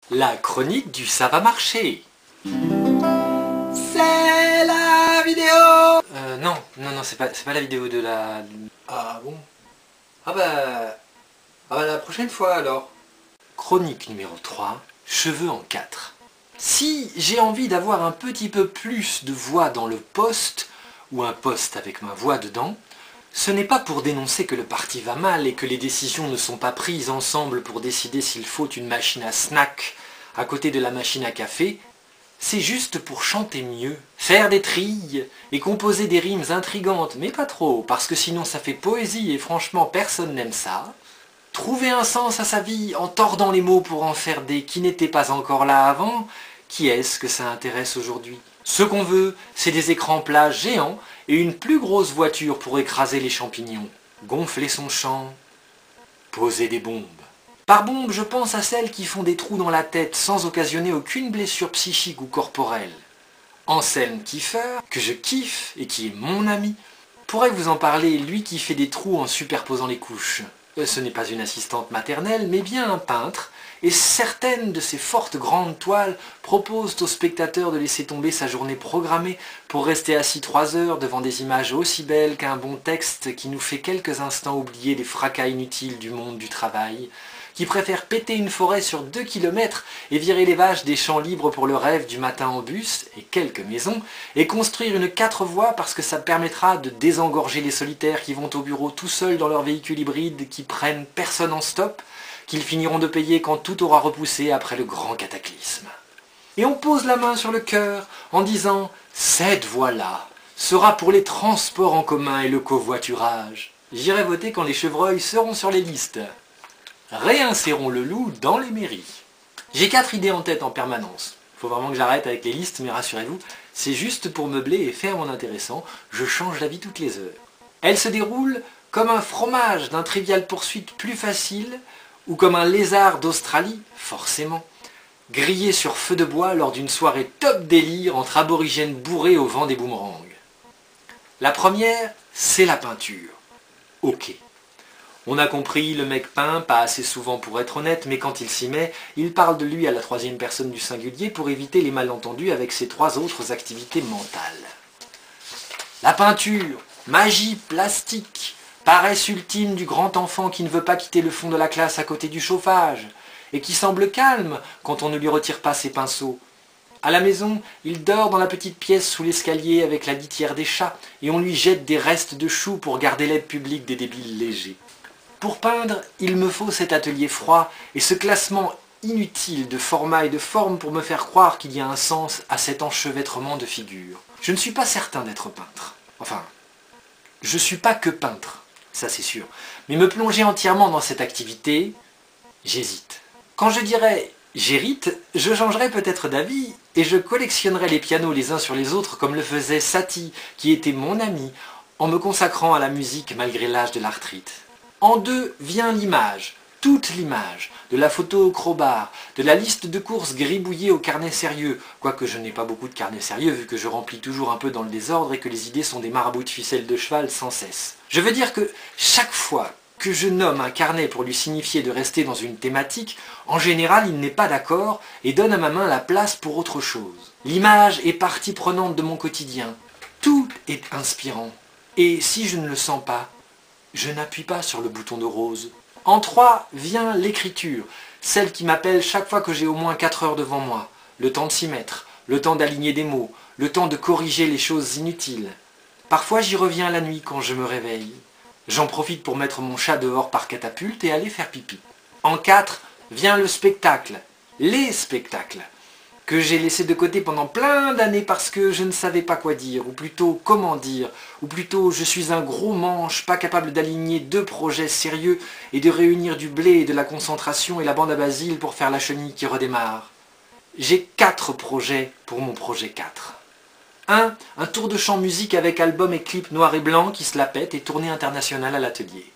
La chronique du ça va marcher. C'est la vidéo. Non, c'est pas la vidéo de la... Ah bon? Ah bah la prochaine fois alors. Chronique numéro 3, cheveux en 4. Si j'ai envie d'avoir un petit peu plus de voix dans le poste, ou un poste avec ma voix dedans, ce n'est pas pour dénoncer que le parti va mal et que les décisions ne sont pas prises ensemble pour décider s'il faut une machine à snack à côté de la machine à café, c'est juste pour chanter mieux, faire des trilles et composer des rimes intrigantes, mais pas trop, parce que sinon ça fait poésie et franchement personne n'aime ça. Trouver un sens à sa vie en tordant les mots pour en faire des qui n'étaient pas encore là avant, qui est-ce que ça intéresse aujourd'hui? Ce qu'on veut, c'est des écrans plats géants et une plus grosse voiture pour écraser les champignons, gonfler son champ, poser des bombes. Par bombe, je pense à celles qui font des trous dans la tête sans occasionner aucune blessure psychique ou corporelle. Anselme Kiefer, que je kiffe et qui est mon ami, pourrait vous en parler, lui qui fait des trous en superposant les couches. Ce n'est pas une assistante maternelle, mais bien un peintre, et certaines de ces fortes grandes toiles proposent aux spectateurs de laisser tomber sa journée programmée pour rester assis 3 heures devant des images aussi belles qu'un bon texte qui nous fait quelques instants oublier les fracas inutiles du monde du travail, qui préfère péter une forêt sur 2 kilomètres et virer les vaches des champs libres pour le rêve du matin en bus et quelques maisons, et construire une 4 voies parce que ça permettra de désengorger les solitaires qui vont au bureau tout seuls dans leur véhicule hybride qui prennent personne en stop, qu'ils finiront de payer quand tout aura repoussé après le grand cataclysme. Et on pose la main sur le cœur en disant « Cette voie-là sera pour les transports en commun et le covoiturage. J'irai voter quand les chevreuils seront sur les listes. » Réinsérons le loup dans les mairies. J'ai 4 idées en tête en permanence. Faut vraiment que j'arrête avec les listes, mais rassurez-vous, c'est juste pour meubler et faire mon intéressant, je change d'avis toutes les heures. Elles se déroulent comme un fromage d'un Trivial Poursuite plus facile, ou comme un lézard d'Australie, forcément, grillé sur feu de bois lors d'une soirée top délire entre aborigènes bourrés au vent des boomerangs. La première, c'est la peinture. Ok. On a compris, le mec peint, pas assez souvent pour être honnête, mais quand il s'y met, il parle de lui à la 3e personne du singulier pour éviter les malentendus avec ses 3 autres activités mentales. La peinture, magie plastique, paresse ultime du grand enfant qui ne veut pas quitter le fond de la classe à côté du chauffage, et qui semble calme quand on ne lui retire pas ses pinceaux. À la maison, il dort dans la petite pièce sous l'escalier avec la litière des chats, et on lui jette des restes de choux pour garder l'aide publique des débiles légers. Pour peindre, il me faut cet atelier froid et ce classement inutile de format et de forme pour me faire croire qu'il y a un sens à cet enchevêtrement de figures. Je ne suis pas certain d'être peintre. Enfin, je ne suis pas que peintre, ça c'est sûr. Mais me plonger entièrement dans cette activité, j'hésite. Quand je dirais j'hérite, je changerais peut-être d'avis et je collectionnerais les pianos les uns sur les autres comme le faisait Satie, qui était mon ami, en me consacrant à la musique malgré l'âge de l'arthrite. En 2 vient l'image, toute l'image, de la photo au crowbar, de la liste de courses gribouillée au carnet sérieux, quoique je n'ai pas beaucoup de carnet sérieux vu que je remplis toujours un peu dans le désordre et que les idées sont des marabouts de ficelle de cheval sans cesse. Je veux dire que chaque fois que je nomme un carnet pour lui signifier de rester dans une thématique, en général il n'est pas d'accord et donne à ma main la place pour autre chose. L'image est partie prenante de mon quotidien. Tout est inspirant. Et si je ne le sens pas, je n'appuie pas sur le bouton de rose. En 3 vient l'écriture, celle qui m'appelle chaque fois que j'ai au moins 4 heures devant moi. Le temps de s'y mettre, le temps d'aligner des mots, le temps de corriger les choses inutiles. Parfois j'y reviens la nuit quand je me réveille. J'en profite pour mettre mon chat dehors par catapulte et aller faire pipi. En 4 vient le spectacle, les spectacles, que j'ai laissé de côté pendant plein d'années parce que je ne savais pas quoi dire, ou plutôt comment dire, ou plutôt je suis un gros manche pas capable d'aligner 2 projets sérieux et de réunir du blé et de la concentration et la bande à Basile pour faire la chenille qui redémarre. J'ai 4 projets pour mon projet 4. 1. Un tour de chant musique avec album et clip noir et blanc qui se la pète et tournée internationale à l'atelier.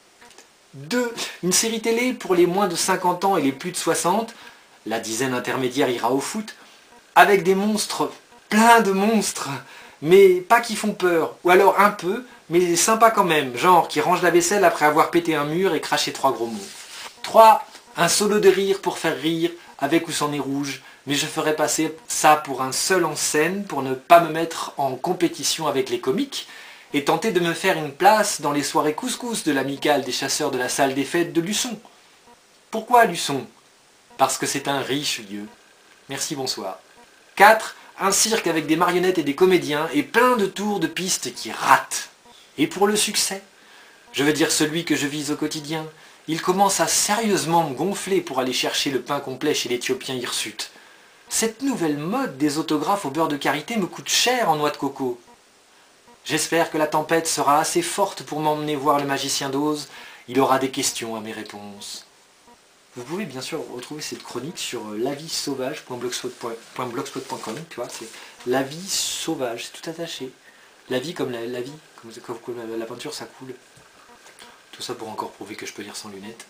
2. Une série télé pour les moins de 50 ans et les plus de 60, la dizaine intermédiaire ira au foot, avec des monstres, plein de monstres, mais pas qui font peur, ou alors un peu, mais sympa quand même, genre qui range la vaisselle après avoir pété un mur et craché 3 gros mots. 3. Un solo de rire pour faire rire, avec ou sans nez rouge, mais je ferai passer ça pour un seul en scène, pour ne pas me mettre en compétition avec les comiques, et tenter de me faire une place dans les soirées couscous de l'amicale des chasseurs de la salle des fêtes de Luçon. Pourquoi Luçon? Parce que c'est un riche lieu. Merci, bonsoir. 4. Un cirque avec des marionnettes et des comédiens, et plein de tours de piste qui ratent. Et pour le succès, je veux dire celui que je vise au quotidien, il commence à sérieusement me gonfler pour aller chercher le pain complet chez l'Éthiopien Hirsute. Cette nouvelle mode des autographes au beurre de karité me coûte cher en noix de coco. J'espère que la tempête sera assez forte pour m'emmener voir le magicien d'Oz. Il aura des questions à mes réponses. Vous pouvez bien sûr retrouver cette chronique sur laviesauvage.blogspot.com, tu vois, c'est la vie sauvage, c'est tout attaché. La vie comme la vie, comme la peinture ça coule. Tout ça pour encore prouver que je peux lire sans lunettes.